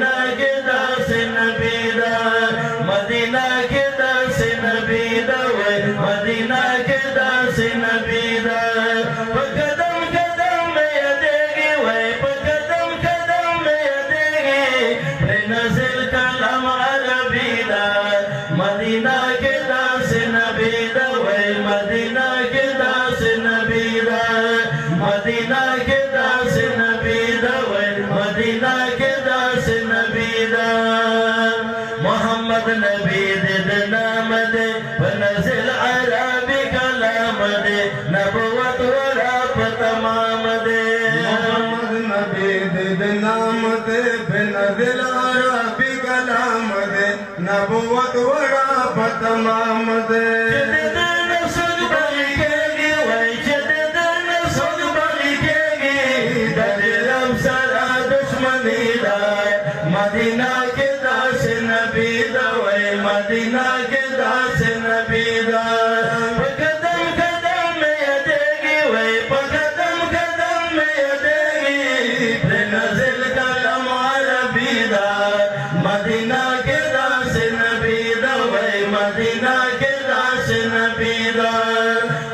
Medina के दास नबी दा Medina के दास नबी दा वे मदीना के दास नबी दा कदम कदम में अदेगी वे कदम कदम में अदेगी नज़िल कलाम अरबी दा मदीना के दास नबी दा वे मदीना के दास नबी दा मदीना के दास नबी दा वे मदीना के दास नबी दा मोहम्मद नबी दे नाम दे बनज़िल अरबी कलाम दे नबुवत वराप तमाम दे मोहम्मद नबी दे नाम दे बनज़िल अरबी कलाम दे नबुवत वराप तमाम दे मदीना के दास नबी दा वे मदीना के दास नबी दा कदम कदम में अदेगी वे कदम कदम में अदेगी नज़िल कलाम अरबी दा मदीना के दास नबी दा वे मदीना के दास नबी दा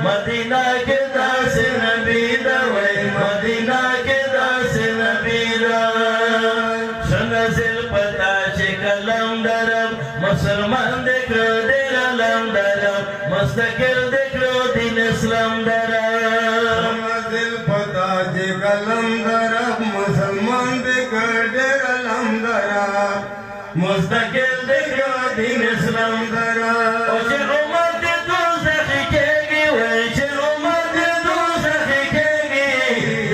मदीना के दास नबी दा वे मदीना के दास नबी दा कलम दरम मुसलमान देखो दिलम दरम मुस्तकिल देखो दिन इस्लाम दरम दिल पता जे कलम दरम मुसलमान देखो दिलम दरम मुस्तकिल देखो दिन इस्लाम दरम ओशे उम्मत दे दोज़ख केगी वशे उम्मत दे दोज़ख केगी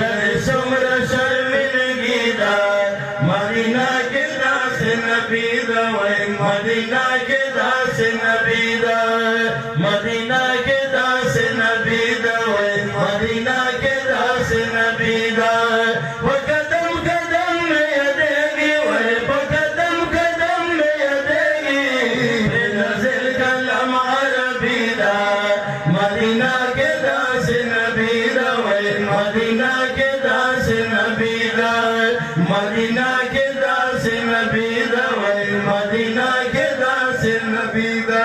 दर सुमर शर्मिंदगी दा मदीना के दास नबी दा वे मदीना के दास नबी दा मदीना के दास नबी दा वे मदीना के दास नबी दा वो कदम कदम में अदेगी वे कदम कदम में अदेगी नज़िल कलाम अरबी दा मदीना के दास नबी दा वे मदीना के दास नबी दा मदीना के दास नबी दा वे मदीना के दास नबी दा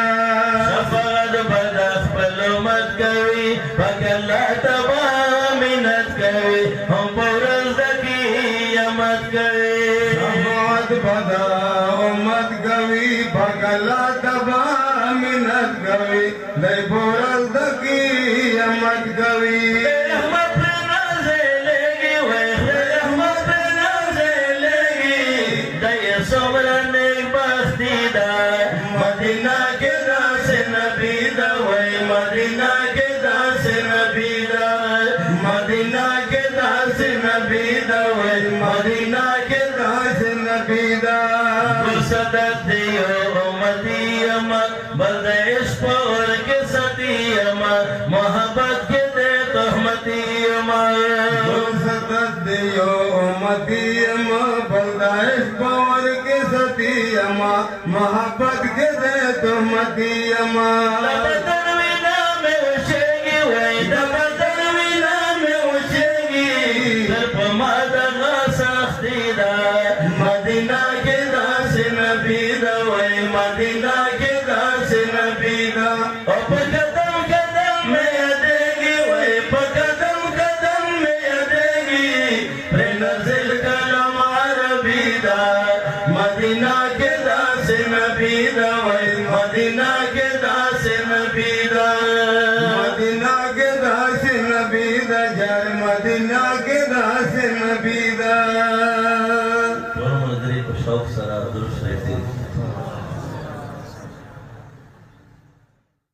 शफाअत बदस पलमत कवी पगला तबा मिनत कवी हम पुरल ज़की अमत कवी शफाअत बदा उम्मत कवी पगला तबा मिनत कवी दे पुरल ज़की अमत कवी मदीना के दास नबी दा वे मदीना के दास नबी दा मदीना के दास नबी दा वे मदीना के दास नबी दा सदत दियो उम्मतियमा बल्दे इश्क़ के सतियमा मोहब्बत के दे तहमतियमा सदत दियो उम्मतियमा बल्दे इश्क़ के सतियमा मोहब्बत के दे तहमतियमा तबदलवीना में उछेगी वे तबदलवीना में उछेगी दर्प मादगा सख्ती दा मदीना के दास नबी दा वे मदीना के दास नबी दा कदम कदम में अदेगी वे कदम कदम में अदेगी नज़िल कलाम अरबी दा मदीना के दास नबी दा वे मदीना के दास नबी दा मदीना के दास नबी दा जर मदीना के दास नबी दा